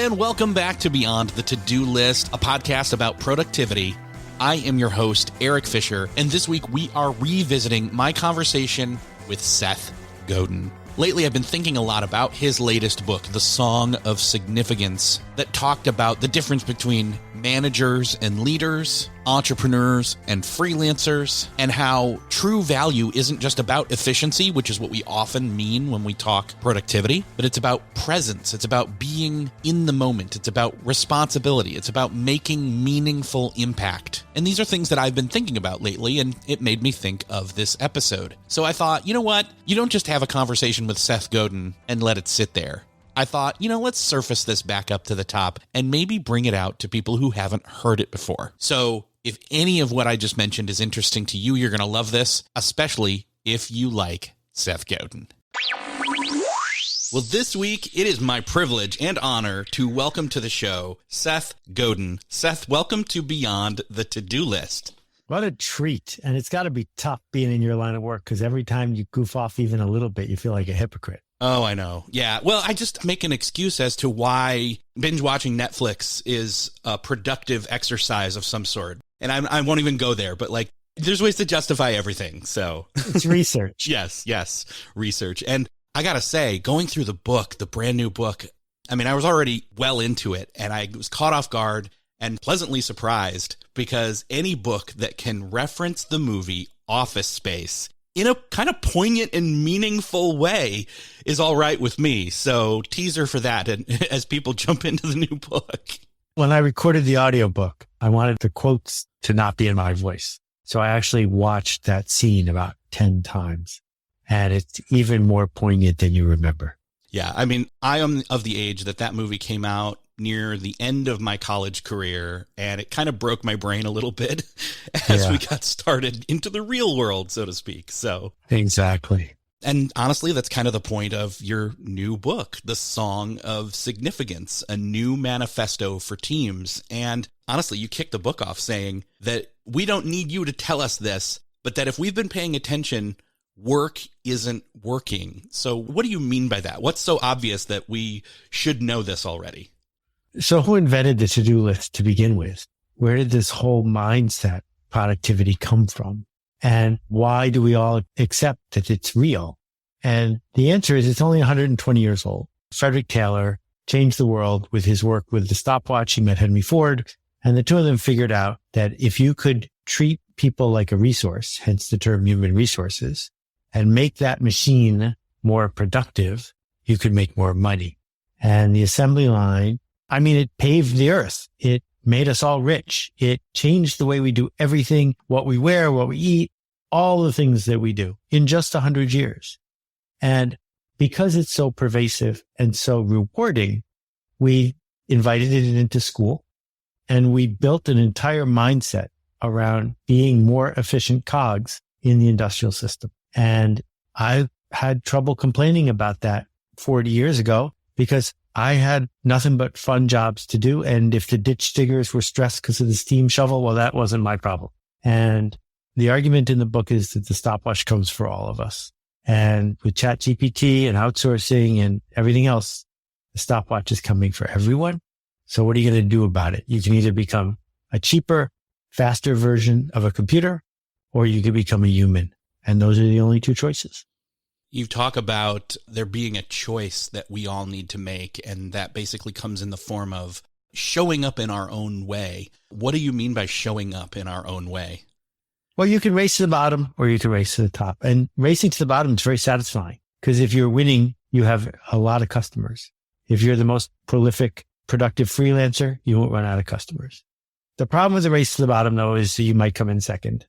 and welcome back to Beyond the To-Do List, a podcast about productivity. I am your host, Eric Fisher, and this week we are revisiting my conversation with Seth Godin. Lately, I've been thinking a lot about his latest book, The Song of Significance, that talked about the difference between managers and leaders, entrepreneurs and freelancers, and how true value isn't just about efficiency, which is what we often mean when we talk productivity, but it's about presence. It's about being in the moment. It's about responsibility. It's about making meaningful impact. And these are things that I've been thinking about lately, and it made me think of this episode. So I thought, you know what? You don't just have a conversation with Seth Godin and let it sit there. I thought, let's surface this back up to the top and maybe bring it out to people who haven't heard it before. So if any of what I just mentioned is interesting to you, you're going to love this, especially if you like Seth Godin. Well, this week, it is my privilege and honor to welcome to the show Seth Godin. Seth, welcome to Beyond the To-Do List. What a treat. And it's got to be tough being in your line of work because every time you goof off even a little bit, you feel like a hypocrite. Oh, I know. Yeah. Well, I just make an excuse as to why binge watching Netflix is a productive exercise of some sort. And I won't even go there, but there's ways to justify everything. So it's research. Yes. Research. And I got to say, going through the book, the brand new book, I was already well into it and I was caught off guard and pleasantly surprised because any book that can reference the movie Office Space in a kind of poignant and meaningful way is all right with me. So teaser for that and as people jump into the new book. When I recorded the audiobook, I wanted the quotes to not be in my voice. So I actually watched that scene about 10 times and it's even more poignant than you remember. Yeah. I am of the age that movie came out near the end of my college career, and it kind of broke my brain a little bit as we got started into the real world, so to speak. So exactly. And honestly, that's kind of the point of your new book, The Song of Significance, a new manifesto for teams. And honestly, you kicked the book off saying that we don't need you to tell us this, but that if we've been paying attention, work isn't working. So what do you mean by that? What's so obvious that we should know this already? So who invented the to-do list to begin with? Where did this whole mindset productivity come from? And why do we all accept that it's real? And the answer is it's only 120 years old. Frederick Taylor changed the world with his work with the stopwatch. He met Henry Ford, and the two of them figured out that if you could treat people like a resource, hence the term human resources, and make that machine more productive, you could make more money. And the assembly line, it paved the earth. It made us all rich. It changed the way we do everything, what we wear, what we eat, all the things that we do in just 100 years. And because it's so pervasive and so rewarding, we invited it into school and we built an entire mindset around being more efficient cogs in the industrial system. And I had trouble complaining about that 40 years ago because I had nothing but fun jobs to do. And if the ditch diggers were stressed because of the steam shovel, well, that wasn't my problem. And the argument in the book is that the stopwatch comes for all of us. And with ChatGPT and outsourcing and everything else, the stopwatch is coming for everyone. So what are you going to do about it? You can either become a cheaper, faster version of a computer, or you can become a human. And those are the only two choices. You talk about there being a choice that we all need to make, and that basically comes in the form of showing up in our own way. What do you mean by showing up in our own way? Well, you can race to the bottom or you can race to the top. And racing to the bottom is very satisfying because if you're winning, you have a lot of customers. If you're the most prolific, productive freelancer, you won't run out of customers. The problem with the race to the bottom, though, is you might come in second,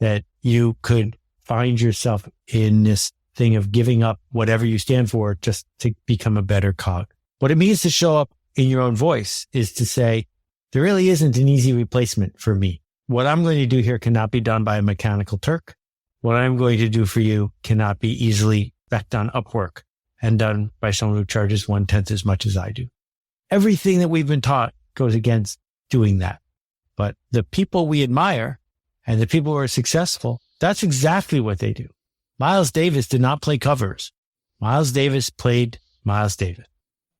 that you could find yourself in this thing of giving up whatever you stand for just to become a better cog. What it means to show up in your own voice is to say, there really isn't an easy replacement for me. What I'm going to do here cannot be done by a mechanical Turk. What I'm going to do for you cannot be easily backed on Upwork and done by someone who charges 1/10 as much as I do. Everything that we've been taught goes against doing that. But the people we admire and the people who are successful, that's exactly what they do. Miles Davis did not play covers. Miles Davis played Miles Davis.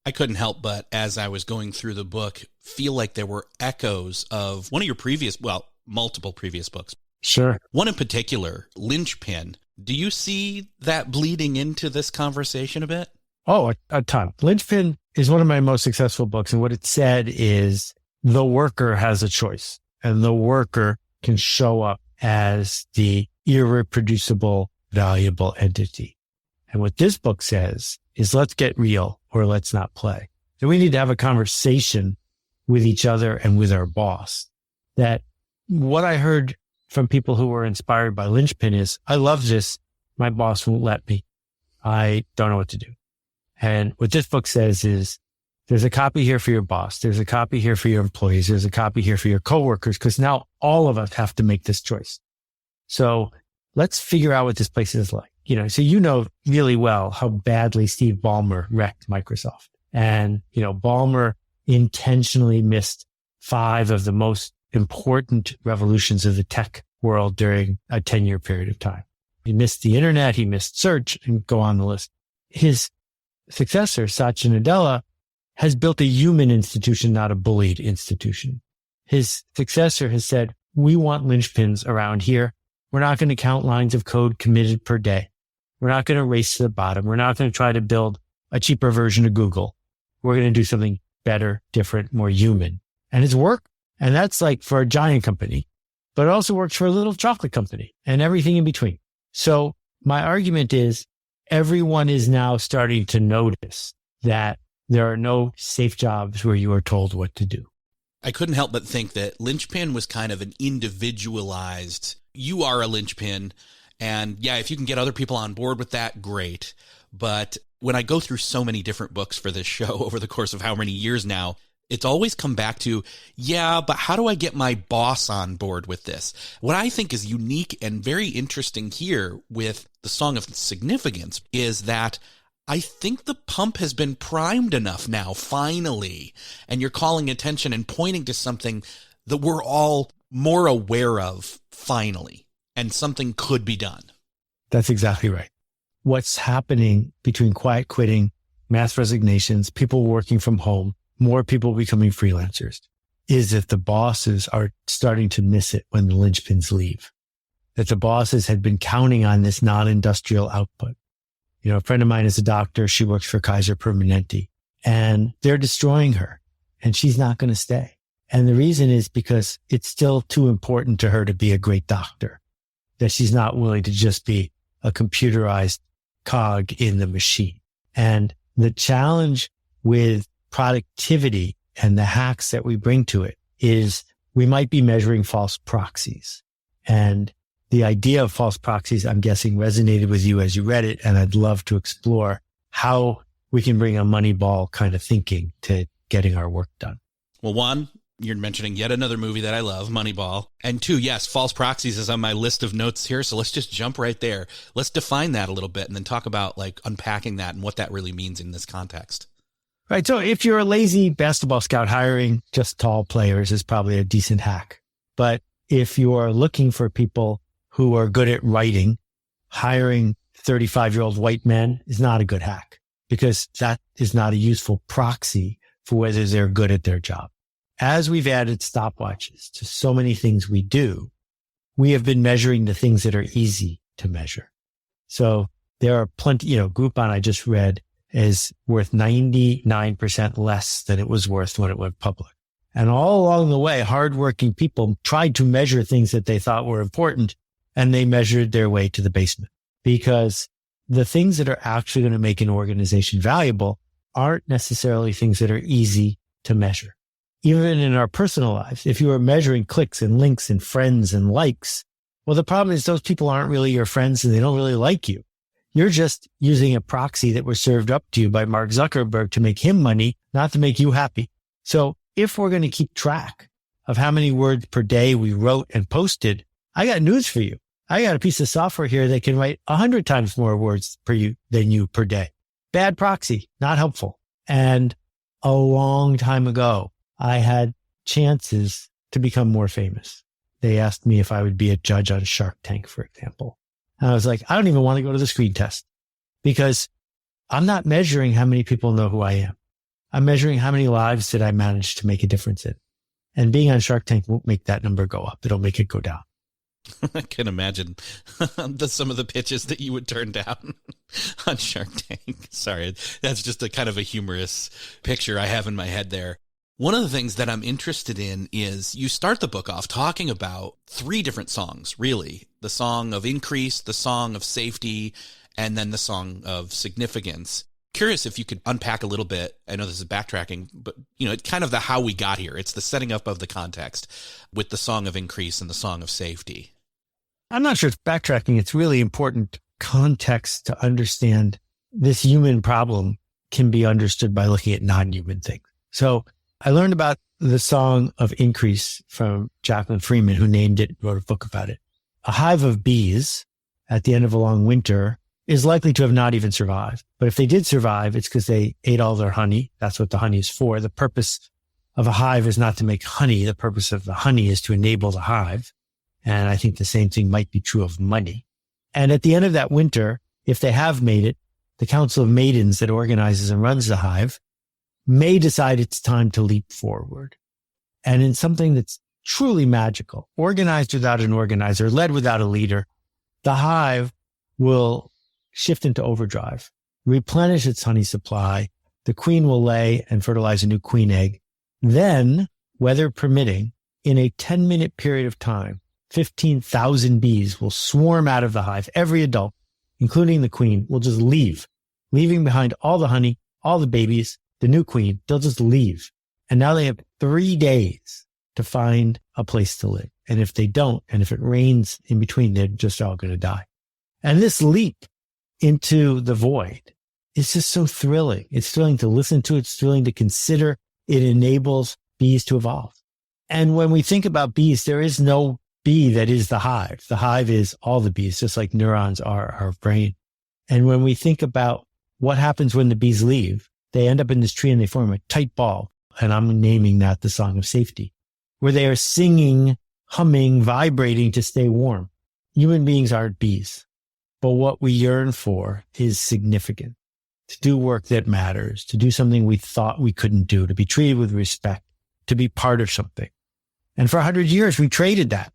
I couldn't help but, as I was going through the book, feel like there were echoes of one of your multiple previous books. Sure. One in particular, Linchpin. Do you see that bleeding into this conversation a bit? Oh, a ton. Linchpin is one of my most successful books. And what it said is the worker has a choice, and the worker can show up as the irreproducible, valuable entity. And what this book says is let's get real or let's not play. So we need to have a conversation with each other and with our boss. That what I heard from people who were inspired by Linchpin is, I love this. My boss won't let me. I don't know what to do. And what this book says is there's a copy here for your boss. There's a copy here for your employees. There's a copy here for your coworkers, because now all of us have to make this choice. So let's figure out what this place is like. So you know really well how badly Steve Ballmer wrecked Microsoft. And, Ballmer intentionally missed 5 of the most important revolutions of the tech world during a 10-year period of time. He missed the internet, he missed search, and go on the list. His successor, Satya Nadella, has built a human institution, not a bullied institution. His successor has said, we want linchpins around here. We're not going to count lines of code committed per day. We're not going to race to the bottom. We're not going to try to build a cheaper version of Google. We're going to do something better, different, more human. And it's worked. And that's like for a giant company, but it also works for a little chocolate company and everything in between. So my argument is everyone is now starting to notice that there are no safe jobs where you are told what to do. I couldn't help but think that Linchpin was kind of an individualized, you are a linchpin. And yeah, if you can get other people on board with that, great. But when I go through so many different books for this show over the course of how many years now, it's always come back to, yeah, but how do I get my boss on board with this? What I think is unique and very interesting here with the Song of Significance is that I think the pump has been primed enough now, finally, and you're calling attention and pointing to something that we're all more aware of, finally, and something could be done. That's exactly right. What's happening between quiet quitting, mass resignations, people working from home, more people becoming freelancers, is that the bosses are starting to miss it when the linchpins leave. That the bosses had been counting on this non-industrial output. A friend of mine is a doctor. She works for Kaiser Permanente, and they're destroying her, and she's not going to stay. And the reason is because it's still too important to her to be a great doctor, that she's not willing to just be a computerized cog in the machine. And the challenge with productivity and the hacks that we bring to it is we might be measuring false proxies. And the idea of false proxies, I'm guessing, resonated with you as you read it. And I'd love to explore how we can bring a Moneyball kind of thinking to getting our work done. Well, one, you're mentioning yet another movie that I love, Moneyball. And 2, yes, false proxies is on my list of notes here. So let's just jump right there. Let's define that a little bit and then talk about unpacking that and what that really means in this context. Right. So if you're a lazy basketball scout, hiring just tall players is probably a decent hack. But if you are looking for people who are good at writing, hiring 35-year-old white men is not a good hack, because that is not a useful proxy for whether they're good at their job. As we've added stopwatches to so many things we do, we have been measuring the things that are easy to measure. So there are plenty, Groupon I just read is worth 99% less than it was worth when it went public. And all along the way, hardworking people tried to measure things that they thought were important, and they measured their way to the basement, because the things that are actually going to make an organization valuable aren't necessarily things that are easy to measure. Even in our personal lives, if you are measuring clicks and links and friends and likes, well, the problem is those people aren't really your friends and they don't really like you. You're just using a proxy that was served up to you by Mark Zuckerberg to make him money, not to make you happy. So if we're going to keep track of how many words per day we wrote and posted, I got news for you. I got a piece of software here that can write 100 times more words than you per day. Bad proxy, not helpful. And a long time ago, I had chances to become more famous. They asked me if I would be a judge on Shark Tank, for example. And I was like, I don't even want to go to the screen test, because I'm not measuring how many people know who I am. I'm measuring how many lives did I manage to make a difference in. And being on Shark Tank won't make that number go up. It'll make it go down. I can imagine some of the pitches that you would turn down on Shark Tank. Sorry, that's just a kind of a humorous picture I have in my head there. One of the things that I'm interested in is you start the book off talking about 3 different songs, really. The song of increase, the song of safety, and then the song of significance. Curious if you could unpack a little bit. I know this is backtracking, but it's kind of the how we got here. It's the setting up of the context with the song of increase and the song of safety. I'm not sure it's backtracking. It's really important context to understand this human problem can be understood by looking at non-human things. So I learned about the song of increase from Jacqueline Freeman, who named it, wrote a book about it. A hive of bees at the end of a long winter is likely to have not even survived. But if they did survive, it's because they ate all their honey. That's what the honey is for. The purpose of a hive is not to make honey. The purpose of the honey is to enable the hive. And I think the same thing might be true of money. And at the end of that winter, if they have made it, the Council of Maidens that organizes and runs the hive may decide it's time to leap forward. And in something that's truly magical, organized without an organizer, led without a leader, the hive will shift into overdrive, replenish its honey supply. The queen will lay and fertilize a new queen egg. Then, weather permitting, in a 10-minute period of time, 15,000 bees will swarm out of the hive. Every adult, including the queen, will just leave, leaving behind all the honey, all the babies, the new queen. They'll just leave. And now they have 3 days to find a place to live. And if they don't, and if it rains in between, they're just all going to die. And this leap into the void is just so thrilling. It's thrilling to listen to. It's thrilling to consider. It enables bees to evolve. And when we think about bees, there is no bee that is the hive. The hive is all the bees, just like neurons are our brain. And when we think about what happens when the bees leave, they end up in this tree and they form a tight ball. And I'm naming that the song of safety, where they are singing, humming, vibrating to stay warm. Human beings aren't bees. But what we yearn for is significant, to do work that matters, to do something we thought we couldn't do, to be treated with respect, to be part of something. And for 100 years, we traded that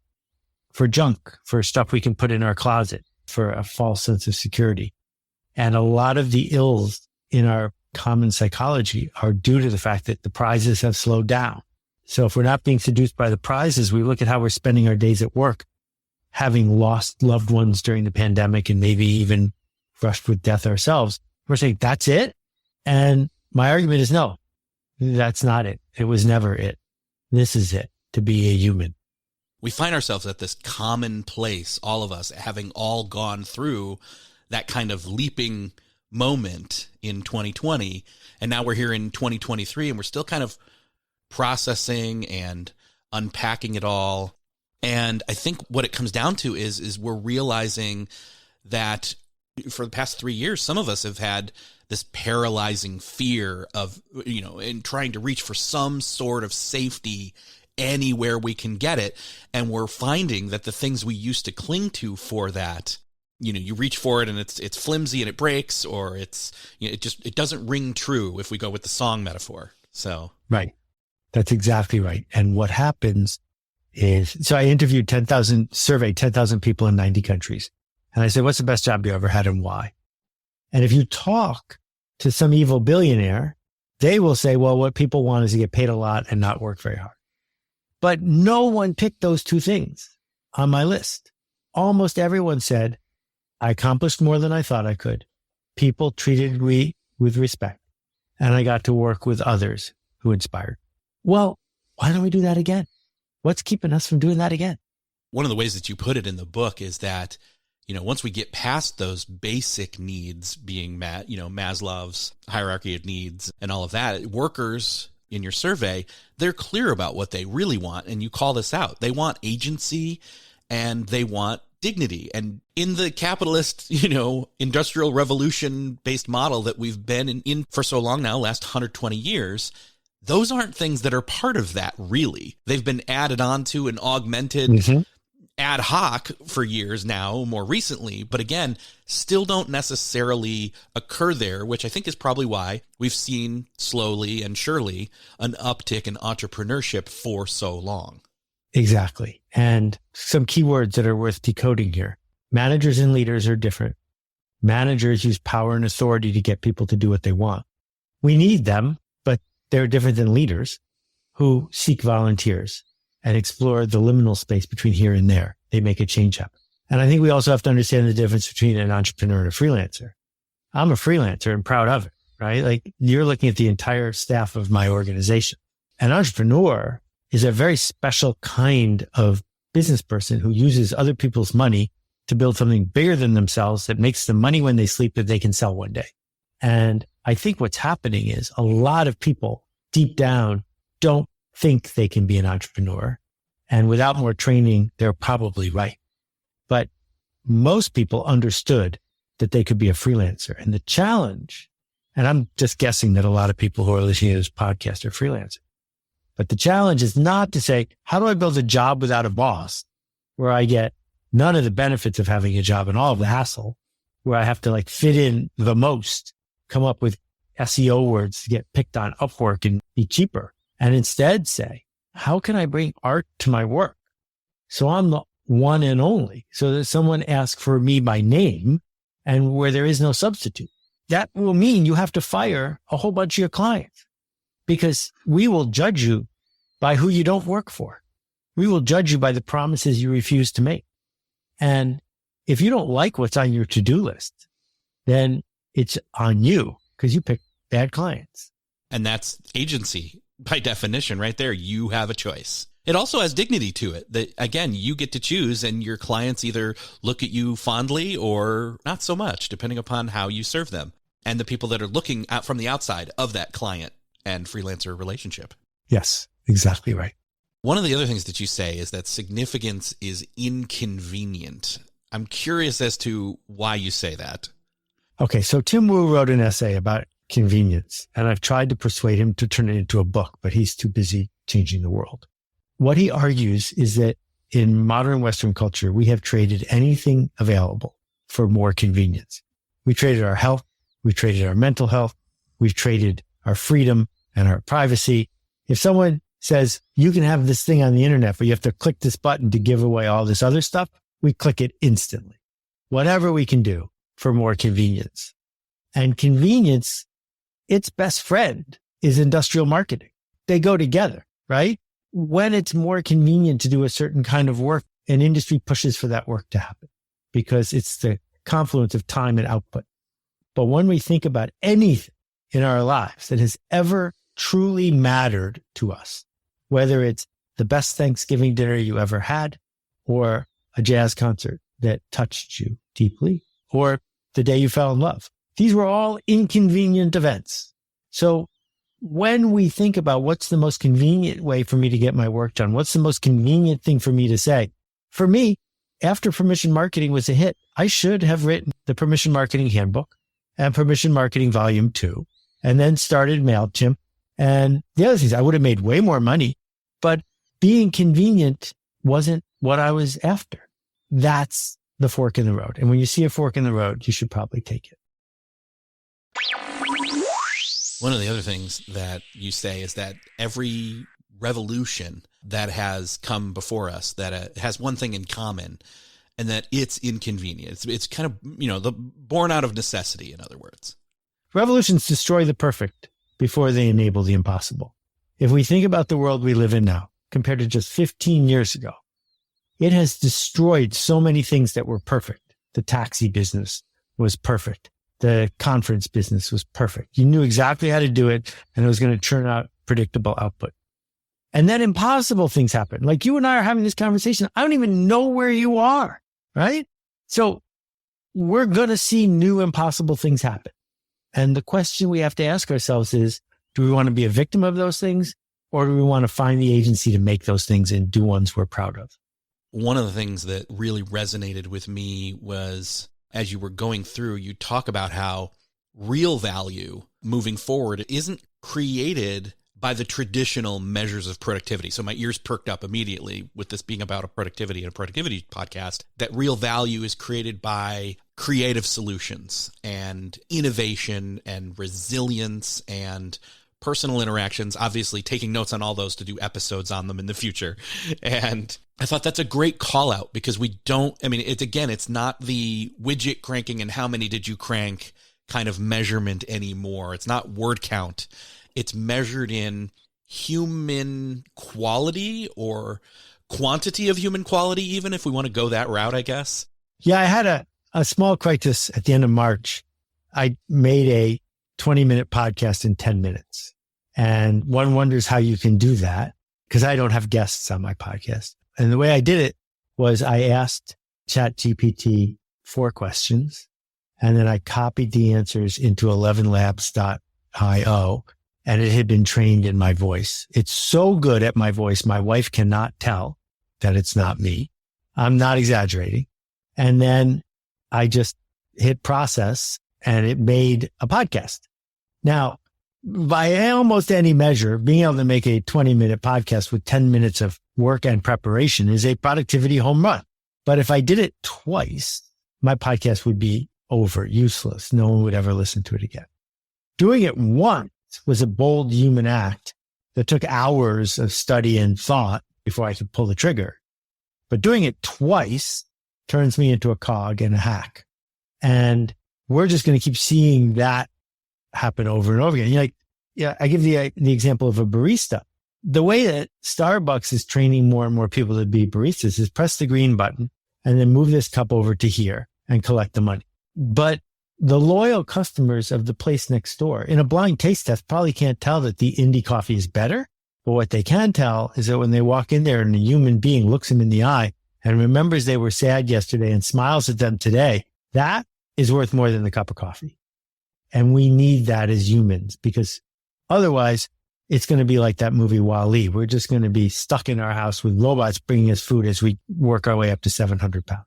for junk, for stuff we can put in our closet, for a false sense of security. And a lot of the ills in our common psychology are due to the fact that the prizes have slowed down. So if we're not being seduced by the prizes, we look at how we're spending our days at work, having lost loved ones during the pandemic and maybe even rushed with death ourselves. We're saying, that's it? And my argument is no, that's not it. It was never it. This is it, to be a human. We find ourselves at this common place, all of us, having all gone through that kind of leaping moment in 2020. And now we're here in 2023 and we're still kind of processing and unpacking it all. And I think what it comes down to is we're realizing that for the past 3 years, some of us have had this paralyzing fear of, in trying to reach for some sort of safety anywhere we can get it. And we're finding that the things we used to cling to for that, you reach for it and it's flimsy and it breaks, or it doesn't ring true if we go with the song metaphor. So. Right. That's exactly right. And what happens is, so I surveyed 10,000 people in 90 countries. And I said, what's the best job you ever had and why? And if you talk to some evil billionaire, they will say, well, what people want is to get paid a lot and not work very hard. But no one picked those 2 things on my list. Almost everyone said, I accomplished more than I thought I could. People treated me with respect. And I got to work with others who inspired. Well, why don't we do that again? What's keeping us from doing that again? One of the ways that you put it in the book is that, once we get past those basic needs being Maslow's hierarchy of needs and all of that, workers in your survey, they're clear about what they really want. And you call this out. They want agency and they want dignity. And in the capitalist, industrial revolution based model that we've been in for so long now, last 120 years, those aren't things that are part of that, really. They've been added on to and augmented ad hoc for years now, more recently, but again, still don't necessarily occur there, which I think is probably why we've seen slowly and surely an uptick in entrepreneurship for so long. Exactly. And some keywords that are worth decoding here. Managers and leaders are different. Managers use power and authority to get people to do what they want. We need them, but they're different than leaders who seek volunteers and explore the liminal space between here and there. They make a change happen. And I think we also have to understand the difference between an entrepreneur and a freelancer. I'm a freelancer and proud of it, right? Like you're looking at the entire staff of my organization. An entrepreneur is a very special kind of business person who uses other people's money to build something bigger than themselves that makes them money when they sleep that they can sell one day. And I think what's happening is a lot of people deep down don't think they can be an entrepreneur. And without more training, they're probably right. But most people understood that they could be a freelancer. And the challenge, and I'm just guessing that a lot of people who are listening to this podcast are freelancers, but the challenge is not to say, how do I build a job without a boss where I get none of the benefits of having a job and all of the hassle, where I have to like fit in the most, come up with SEO words to get picked on Upwork and be cheaper. And instead say, how can I bring art to my work? So I'm the one and only, so that someone asks for me by name and where there is no substitute. That will mean you have to fire a whole bunch of your clients because we will judge you by who you don't work for. We will judge you by the promises you refuse to make. And if you don't like what's on your to-do list, then it's on you because you picked bad clients. And that's agency. By definition, right there, you have a choice. It also has dignity to it that, again, you get to choose and your clients either look at you fondly or not so much, depending upon how you serve them and the people that are looking out from the outside of that client and freelancer relationship. Yes, exactly right. One of the other things that you say is that significance is inconvenient. I'm curious as to why you say that. Okay, so Tim Wu wrote an essay about convenience, and I've tried to persuade him to turn it into a book, but he's too busy changing the world. What he argues is that in modern Western culture, we have traded anything available for more convenience. We traded our health. We traded our mental health. We've traded our freedom and our privacy. If someone says, you can have this thing on the internet, but you have to click this button to give away all this other stuff, we click it instantly. Whatever we can do for more convenience. And convenience, its best friend is industrial marketing. They go together, right? When it's more convenient to do a certain kind of work, an industry pushes for that work to happen because it's the confluence of time and output. But when we think about anything in our lives that has ever truly mattered to us, whether it's the best Thanksgiving dinner you ever had or a jazz concert that touched you deeply or the day you fell in love, these were all inconvenient events. So when we think about what's the most convenient way for me to get my work done, what's the most convenient thing for me to say? For me, after Permission Marketing was a hit, I should have written the Permission Marketing Handbook and Permission Marketing Volume 2, and then started MailChimp. And the other things, I would have made way more money, but being convenient wasn't what I was after. That's the fork in the road. And when you see a fork in the road, you should probably take it. One of the other things that you say is that every revolution that has come before us, that has one thing in common, and that it's inconvenient. It's kind of, the born out of necessity, in other words. Revolutions destroy the perfect before they enable the impossible. If we think about the world we live in now, compared to just 15 years ago, it has destroyed so many things that were perfect. The taxi business was perfect. The conference business was perfect. You knew exactly how to do it, and it was going to churn out predictable output. And then impossible things happen. Like you and I are having this conversation. I don't even know where you are, right? So we're going to see new impossible things happen. And the question we have to ask ourselves is, do we want to be a victim of those things, or do we want to find the agency to make those things and do ones we're proud of? One of the things that really resonated with me was, as you were going through, you talk about how real value moving forward isn't created by the traditional measures of productivity. So my ears perked up immediately with this being about a productivity and a productivity podcast, that real value is created by creative solutions and innovation and resilience and personal interactions, obviously taking notes on all those to do episodes on them in the future. And I thought that's a great call out, because it's not the widget cranking and how many did you crank kind of measurement anymore. It's not word count. It's measured in human quality or quantity of human quality, even if we want to go that route, I guess. Yeah, I had a small crisis at the end of March. I made a 20-minute podcast in 10 minutes. And one wonders how you can do that, because I don't have guests on my podcast. And the way I did it was I asked ChatGPT 4 questions, and then I copied the answers into 11labs.io, and it had been trained in my voice. It's so good at my voice, my wife cannot tell that it's not me. I'm not exaggerating. And then I just hit process, and it made a podcast. Now, by almost any measure, being able to make a 20-minute podcast with 10 minutes of work and preparation is a productivity home run. But if I did it twice, my podcast would be over, useless. No one would ever listen to it again. Doing it once was a bold human act that took hours of study and thought before I could pull the trigger. But doing it twice turns me into a cog and a hack. And we're just going to keep seeing that happen over and over again. I give the example of a barista. The way that Starbucks is training more and more people to be baristas is press the green button and then move this cup over to here and collect the money. But the loyal customers of the place next door in a blind taste test probably can't tell that the indie coffee is better. But what they can tell is that when they walk in there and a human being looks them in the eye and remembers they were sad yesterday and smiles at them today, that is worth more than the cup of coffee. And we need that as humans, because otherwise it's going to be like that movie WALL-E. We're just going to be stuck in our house with robots bringing us food as we work our way up to 700 pounds.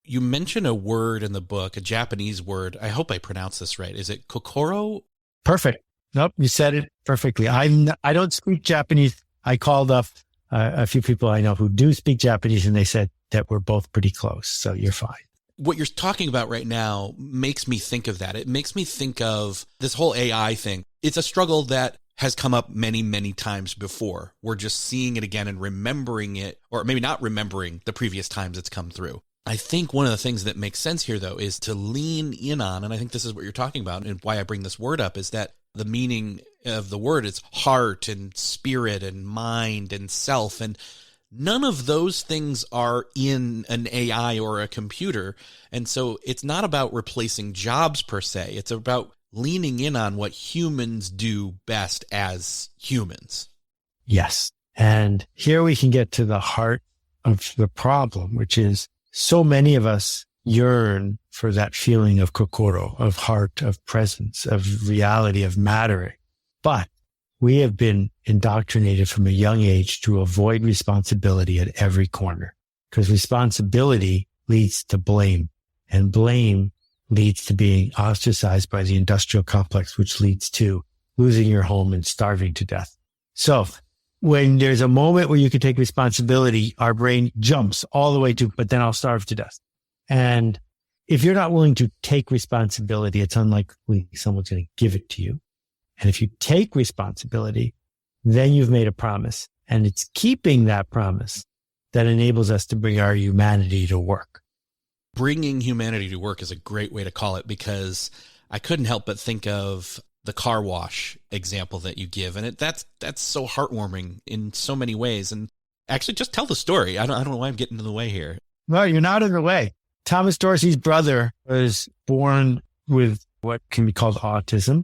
You mention a word in the book, a Japanese word. I hope I pronounce this right. Is it kokoro? Perfect. Nope, you said it perfectly. I don't speak Japanese. I called up a few people I know who do speak Japanese, and they said that we're both pretty close. So you're fine. What you're talking about right now makes me think of that. It makes me think of this whole AI thing. It's a struggle that has come up many, many times before. We're just seeing it again and remembering it, or maybe not remembering the previous times it's come through. I think one of the things that makes sense here, though, is to lean in on, and I think this is what you're talking about, and why I bring this word up, is that the meaning of the word is heart and spirit and mind and self, and none of those things are in an AI or a computer. And so it's not about replacing jobs per se. It's about leaning in on what humans do best as humans. Yes. And here we can get to the heart of the problem, which is so many of us yearn for that feeling of kokoro, of heart, of presence, of reality, of mattering. But we have been indoctrinated from a young age to avoid responsibility at every corner, because responsibility leads to blame, and blame leads to being ostracized by the industrial complex, which leads to losing your home and starving to death. So when there's a moment where you can take responsibility, our brain jumps all the way to, but then I'll starve to death. And if you're not willing to take responsibility, it's unlikely someone's going to give it to you. And if you take responsibility, then you've made a promise, and it's keeping that promise that enables us to bring our humanity to work. Bringing humanity to work is a great way to call it, because I couldn't help but think of the car wash example that you give. And that's so heartwarming in so many ways. And actually, just tell the story. I don't know why I'm getting in the way here. No, you're not in the way. Thomas Dorsey's brother was born with what can be called autism.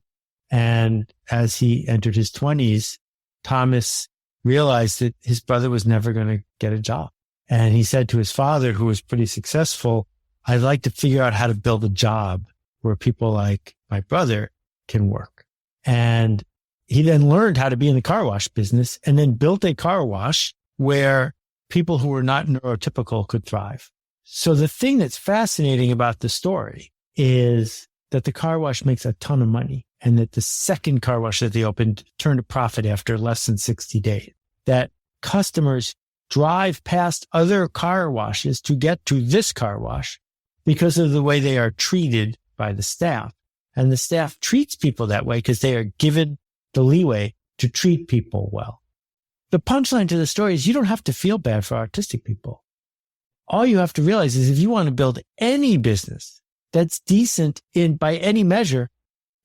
And as he entered his 20s, Thomas realized that his brother was never going to get a job. And he said to his father, who was pretty successful, I'd like to figure out how to build a job where people like my brother can work. And he then learned how to be in the car wash business, and then built a car wash where people who were not neurotypical could thrive. So the thing that's fascinating about the story is that the car wash makes a ton of money. and that the second car wash that they opened turned a profit after less than 60 days. That customers drive past other car washes to get to this car wash because of the way they are treated by the staff. And the staff treats people that way because they are given the leeway to treat people well. The punchline to the story is you don't have to feel bad for autistic people. All you have to realize is if you want to build any business that's decent by any measure,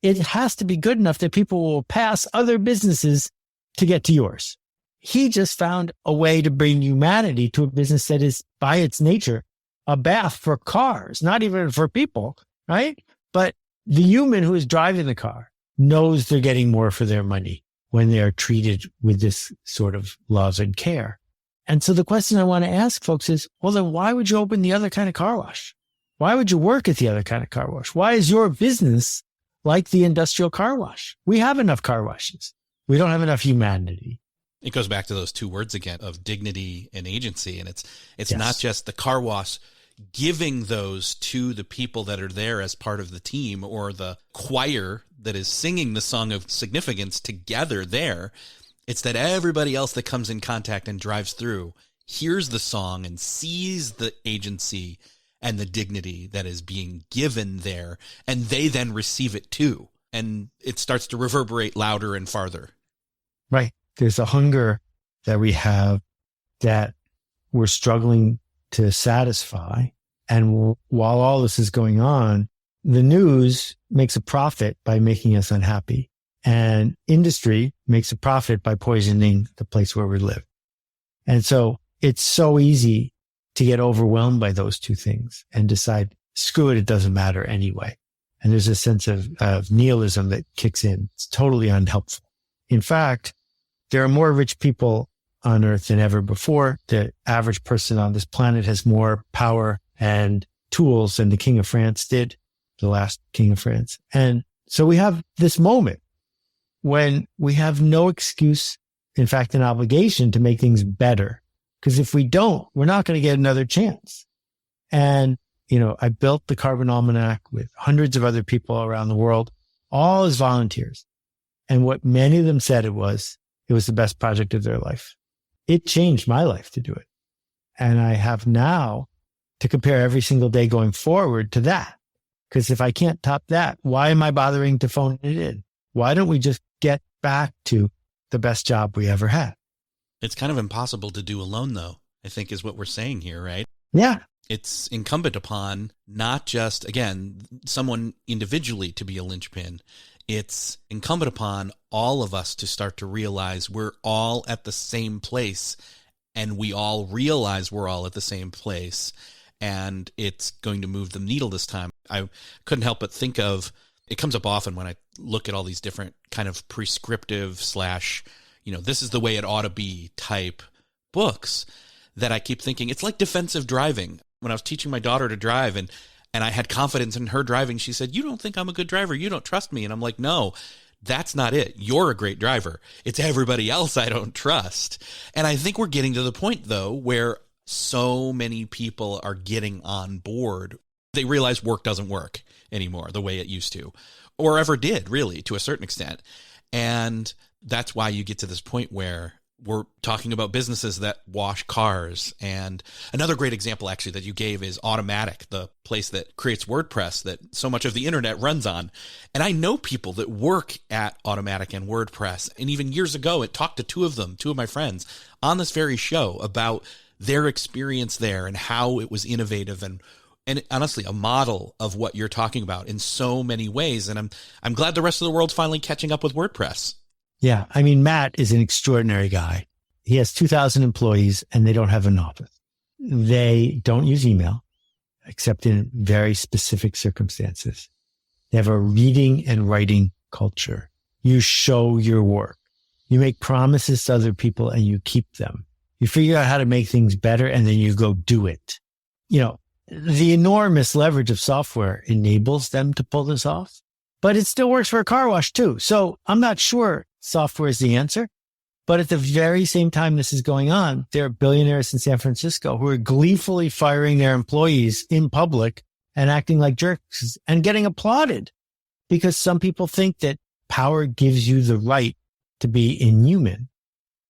it has to be good enough that people will pass other businesses to get to yours. He just found a way to bring humanity to a business that is, by its nature, a bath for cars, not even for people, right? But the human who is driving the car knows they're getting more for their money when they are treated with this sort of love and care. And so the question I want to ask folks is, well, then why would you open the other kind of car wash? Why would you work at the other kind of car wash? Why is your business like the industrial car wash? We have enough car washes. We don't have enough humanity. It goes back to those two words again of dignity and agency. And it's Yes. not just the car wash giving those to the people that are there as part of the team or the choir that is singing the song of significance together there. It's that everybody else that comes in contact and drives through hears the song and sees the agency and the dignity that is being given there, and they then receive it too. And it starts to reverberate louder and farther. Right. There's a hunger that we have that we're struggling to satisfy. And while all this is going on, the news makes a profit by making us unhappy. And industry makes a profit by poisoning the place where we live. And so it's so easy to get overwhelmed by those two things and decide, screw it, it doesn't matter anyway. And there's a sense of nihilism that kicks in. It's totally unhelpful. In fact, there are more rich people on earth than ever before. The average person on this planet has more power and tools than the King of France did, the last King of France. And so we have this moment when we have no excuse, in fact, an obligation to make things better. Because if we don't, we're not going to get another chance. And, I built the Carbon Almanac with hundreds of other people around the world, all as volunteers. And what many of them said it was the best project of their life. It changed my life to do it. And I have now to compare every single day going forward to that. Because if I can't top that, why am I bothering to phone it in? Why don't we just get back to the best job we ever had? It's kind of impossible to do alone, though, I think is what we're saying here, right? Yeah. It's incumbent upon not just, again, someone individually to be a linchpin. It's incumbent upon all of us to start to realize we're all at the same place, and we all realize we're all at the same place, and it's going to move the needle this time. I couldn't help but think of, it comes up often when I look at all these different kind of prescriptive / this is the way it ought to be type books, that I keep thinking it's like defensive driving. When I was teaching my daughter to drive and I had confidence in her driving, she said, "You don't think I'm a good driver? You don't trust me." And I'm like, no, that's not it. You're a great driver. It's everybody else I don't trust. And I think we're getting to the point, though, where so many people are getting on board. They realize work doesn't work anymore the way it used to, or ever did, really, to a certain extent. And that's why you get to this point where we're talking about businesses that wash cars. And another great example, actually, that you gave is Automatic, the place that creates WordPress that so much of the internet runs on. And I know people that work at Automatic and WordPress. And even years ago, I talked to two of my friends on this very show about their experience there and how it was innovative and honestly, a model of what you're talking about in so many ways. And I'm glad the rest of the world's finally catching up with WordPress. Yeah. I mean, Matt is an extraordinary guy. He has 2,000 employees and they don't have an office. They don't use email except in very specific circumstances. They have a reading and writing culture. You show your work. You make promises to other people and you keep them. You figure out how to make things better and then you go do it. The enormous leverage of software enables them to pull this off, but it still works for a car wash too. So I'm not sure software is the answer, but at the very same time this is going on, there are billionaires in San Francisco who are gleefully firing their employees in public and acting like jerks and getting applauded because some people think that power gives you the right to be inhuman.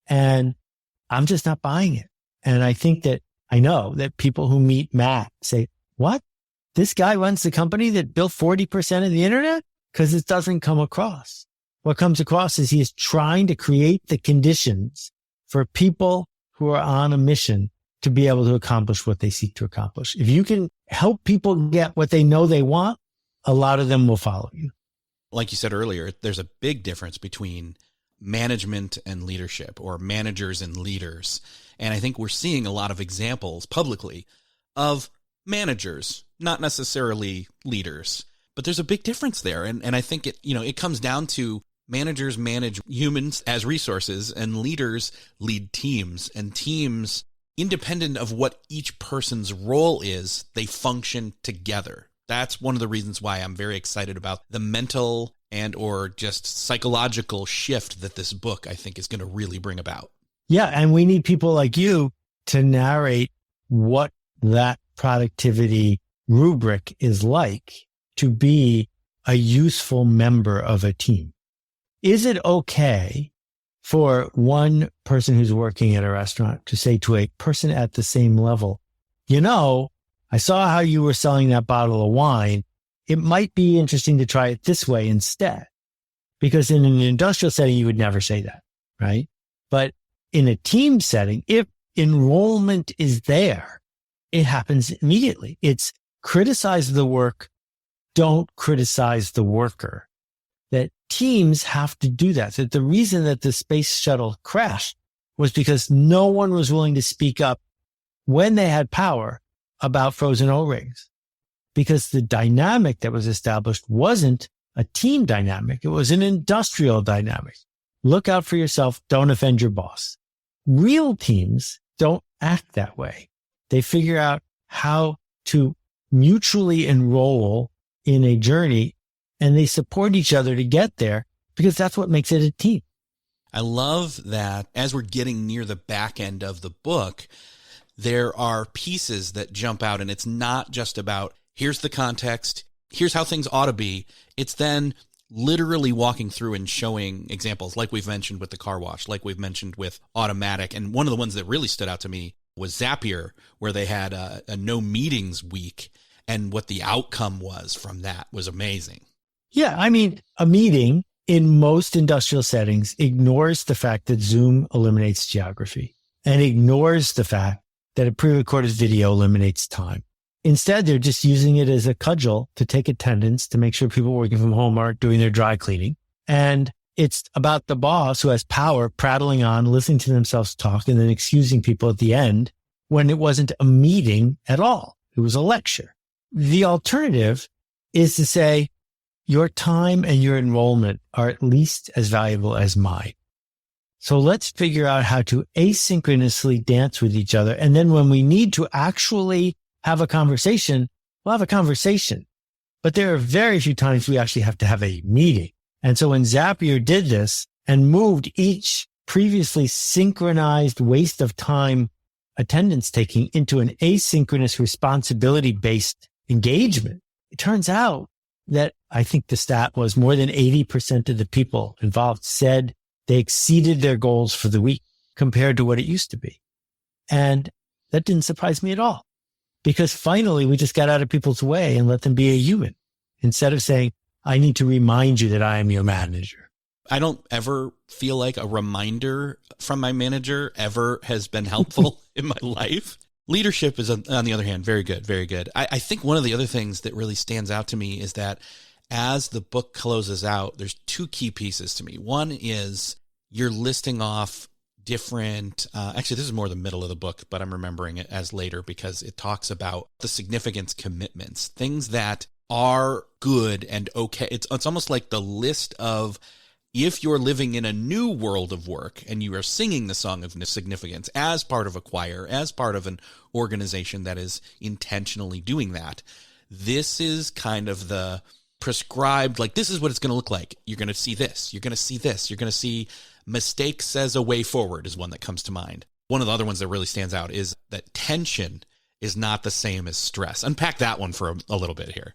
And I'm just not buying it. And I know that people who meet Matt say, what? This guy runs the company that built 40% of the internet? Because it doesn't come across. What comes across is he is trying to create the conditions for people who are on a mission to be able to accomplish what they seek to accomplish. If you can help people get what they know they want, a lot of them will follow you. Like you said earlier, there's a big difference between management and leadership, or managers and leaders. And I think we're seeing a lot of examples publicly of managers, not necessarily leaders, but there's a big difference there. And I think it comes down to managers manage humans as resources, and leaders lead teams, and teams, independent of what each person's role is, they function together. That's one of the reasons why I'm very excited about the mental and or just psychological shift that this book, I think, is going to really bring about. Yeah. And we need people like you to narrate what that productivity rubric is like to be a useful member of a team. Is it okay for one person who's working at a restaurant to say to a person at the same level, I saw how you were selling that bottle of wine. It might be interesting to try it this way instead. Because in an industrial setting, you would never say that, right? But in a team setting, if enrollment is there, it happens immediately. It's criticize the work, don't criticize the worker. That teams have to do that. That the reason that the space shuttle crashed was because no one was willing to speak up when they had power about frozen O-rings. Because the dynamic that was established wasn't a team dynamic. It was an industrial dynamic. Look out for yourself. Don't offend your boss. Real teams don't act that way. They figure out how to mutually enroll in a journey, and they support each other to get there, because that's what makes it a team. I love that as we're getting near the back end of the book, there are pieces that jump out, and it's not just about here's the context, here's how things ought to be. It's then literally walking through and showing examples, like we've mentioned with the car wash, like we've mentioned with automatic. And one of the ones that really stood out to me was Zapier, where they had a no meetings week, and what the outcome was from that was amazing. Yeah, I mean, a meeting in most industrial settings ignores the fact that Zoom eliminates geography and ignores the fact that a pre-recorded video eliminates time. Instead, they're just using it as a cudgel to take attendance, to make sure people working from home aren't doing their dry cleaning. And it's about the boss who has power prattling on, listening to themselves talk, and then excusing people at the end when it wasn't a meeting at all. It was a lecture. The alternative is to say, your time and your enrollment are at least as valuable as mine. So let's figure out how to asynchronously dance with each other. And then when we need to actually have a conversation, we'll have a conversation. But there are very few times we actually have to have a meeting. And so when Zapier did this and moved each previously synchronized waste of time attendance taking into an asynchronous responsibility-based engagement, it turns out that I think the stat was more than 80% of the people involved said they exceeded their goals for the week compared to what it used to be. And that didn't surprise me at all, because finally we just got out of people's way and let them be a human instead of saying, I need to remind you that I am your manager. I don't ever feel like a reminder from my manager ever has been helpful in my life. Leadership is, on the other hand, very good, very good. I think one of the other things that really stands out to me is that as the book closes out, there's two key pieces to me. One is you're listing off different, actually, this is more the middle of the book, but I'm remembering it as later because it talks about the significance commitments, things that are good and okay. It's almost like the list of, if you're living in a new world of work and you are singing the song of significance as part of a choir, as part of an organization that is intentionally doing that, this is kind of the prescribed, like, this is what it's going to look like. You're going to see this. You're going to see this. You're going to see mistakes as a way forward is one that comes to mind. One of the other ones that really stands out is that tension is not the same as stress. Unpack that one for a little bit here.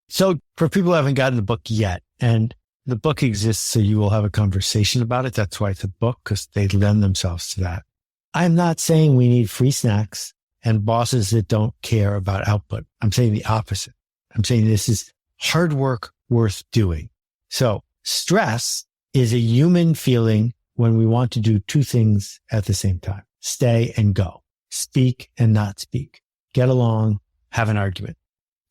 So for people who haven't gotten the book yet, and The book exists so you will have a conversation about it. That's why it's a book, because they lend themselves to that. I'm not saying we need free snacks and bosses that don't care about output. I'm saying the opposite. I'm saying this is hard work worth doing. So stress is a human feeling when we want to do two things at the same time. Stay and go. Speak and not speak. Get along, have an argument.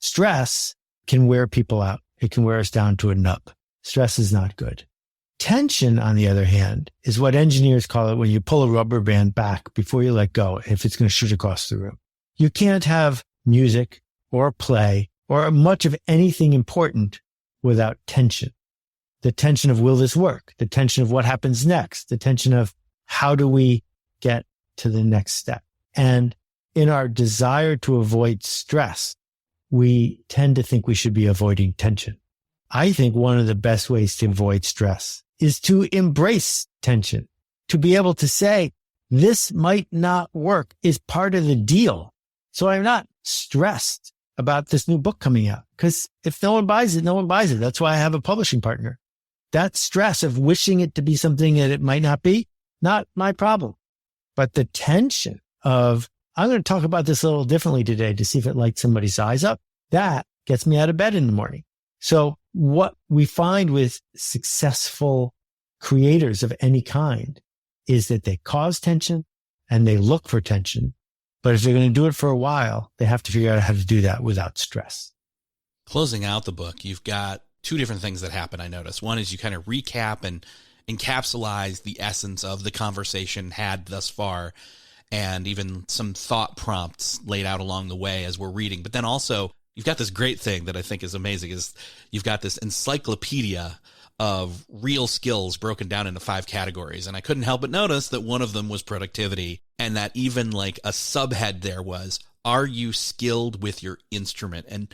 Stress can wear people out. It can wear us down to a nub. Stress is not good. Tension, on the other hand, is what engineers call it when you pull a rubber band back before you let go, if it's going to shoot across the room. You can't have music or play or much of anything important without tension. The tension of, will this work? The tension of what happens next? The tension of, how do we get to the next step? And in our desire to avoid stress, we tend to think we should be avoiding tension. I think one of the best ways to avoid stress is to embrace tension, to be able to say, this might not work is part of the deal. So I'm not stressed about this new book coming out, because if no one buys it, no one buys it. That's why I have a publishing partner. That stress of wishing it to be something that it might not be, not my problem. But the tension of, I'm going to talk about this a little differently today to see if it lights somebody's eyes up, that gets me out of bed in the morning. So what we find with successful creators of any kind is that they cause tension and they look for tension. But if they're going to do it for a while, they have to figure out how to do that without stress. Closing out the book, you've got two different things that happen, I noticed. One is you kind of recap and encapsulize the essence of the conversation had thus far, and even some thought prompts laid out along the way as we're reading. But then also, you've got this great thing that I think is amazing, is you've got this encyclopedia of real skills broken down into 5 categories. And I couldn't help but notice that one of them was productivity, and that even like a subhead there was, are you skilled with your instrument? And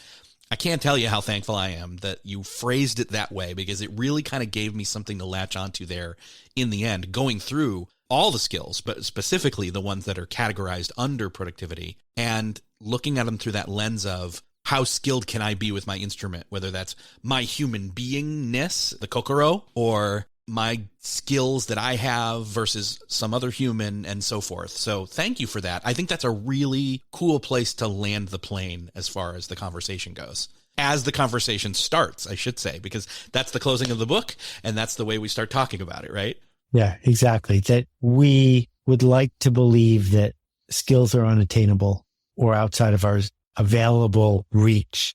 I can't tell you how thankful I am that you phrased it that way, because it really kind of gave me something to latch onto there in the end, going through all the skills, but specifically the ones that are categorized under productivity, and looking at them through that lens of, how skilled can I be with my instrument, whether that's my human beingness, the kokoro, or my skills that I have versus some other human, and so forth. So thank you for that. I think that's a really cool place to land the plane as far as the conversation goes. As the conversation starts, I should say, because that's the closing of the book, and that's the way we start talking about it, right? Yeah, exactly. That we would like to believe that skills are unattainable or outside of our available reach.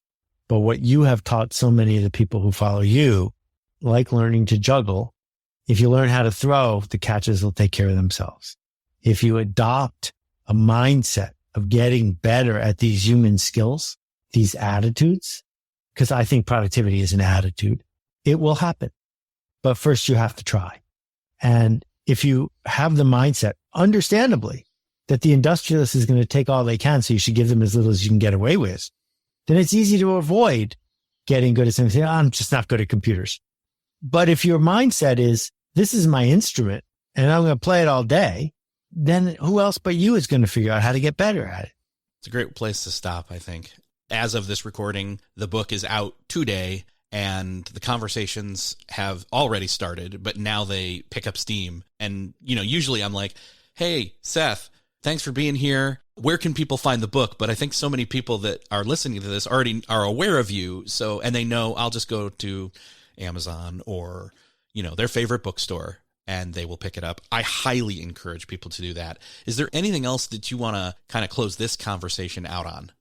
But what you have taught so many of the people who follow you, like learning to juggle, if you learn how to throw, the catches will take care of themselves. If you adopt a mindset of getting better at these human skills, these attitudes, because I think productivity is an attitude, it will happen. But first you have to try. And if you have the mindset, understandably, that the industrialist is going to take all they can, so you should give them as little as you can get away with, then it's easy to avoid getting good at something. I'm just not good at computers. But if your mindset is, this is my instrument and I'm going to play it all day, then who else but you is going to figure out how to get better at it? It's a great place to stop, I think. As of this recording, the book is out today, and the conversations have already started, but now they pick up steam. And, usually I'm like, hey, Seth, thanks for being here. Where can people find the book? But I think so many people that are listening to this already are aware of you. So, and they know I'll just go to Amazon or, their favorite bookstore, and they will pick it up. I highly encourage people to do that. Is there anything else that you want to kind of close this conversation out on?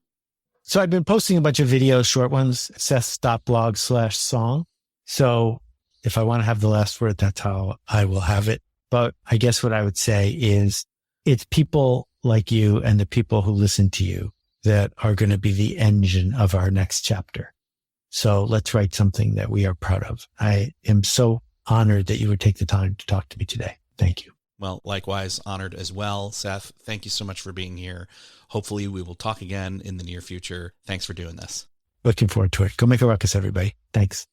So I've been posting a bunch of videos, short ones, seth.blog/song. So if I want to have the last word, that's how I will have it. But I guess what I would say is, it's people like you and the people who listen to you that are going to be the engine of our next chapter. So let's write something that we are proud of. I am so honored that you would take the time to talk to me today. Thank you. Well, likewise, honored as well. Seth, thank you so much for being here. Hopefully we will talk again in the near future. Thanks for doing this. Looking forward to it. Go make a ruckus, everybody. Thanks.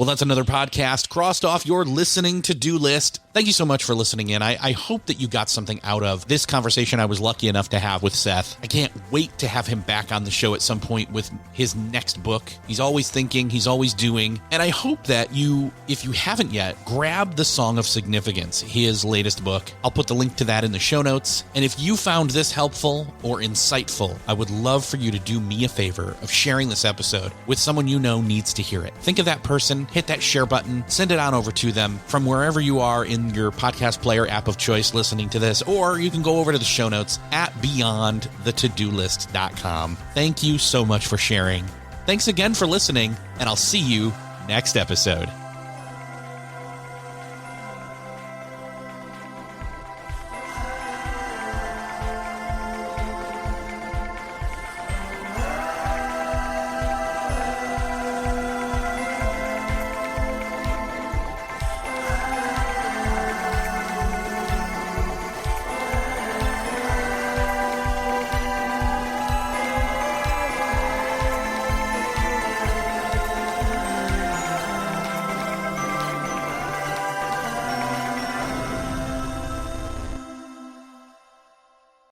Well, that's another podcast crossed off your listening to-do list. Thank you so much for listening in. I hope that you got something out of this conversation I was lucky enough to have with Seth. I can't wait to have him back on the show at some point with his next book. He's always thinking, he's always doing. And I hope that you, if you haven't yet, grab The Song of Significance, his latest book. I'll put the link to that in the show notes. And if you found this helpful or insightful, I would love for you to do me a favor of sharing this episode with someone you know needs to hear it. Think of that person, hit that share button, send it on over to them from wherever you are in your podcast player app of choice listening to this, or you can go over to the show notes at beyondthetodolist.com. Thank you so much for sharing. Thanks again for listening, and I'll see you next episode.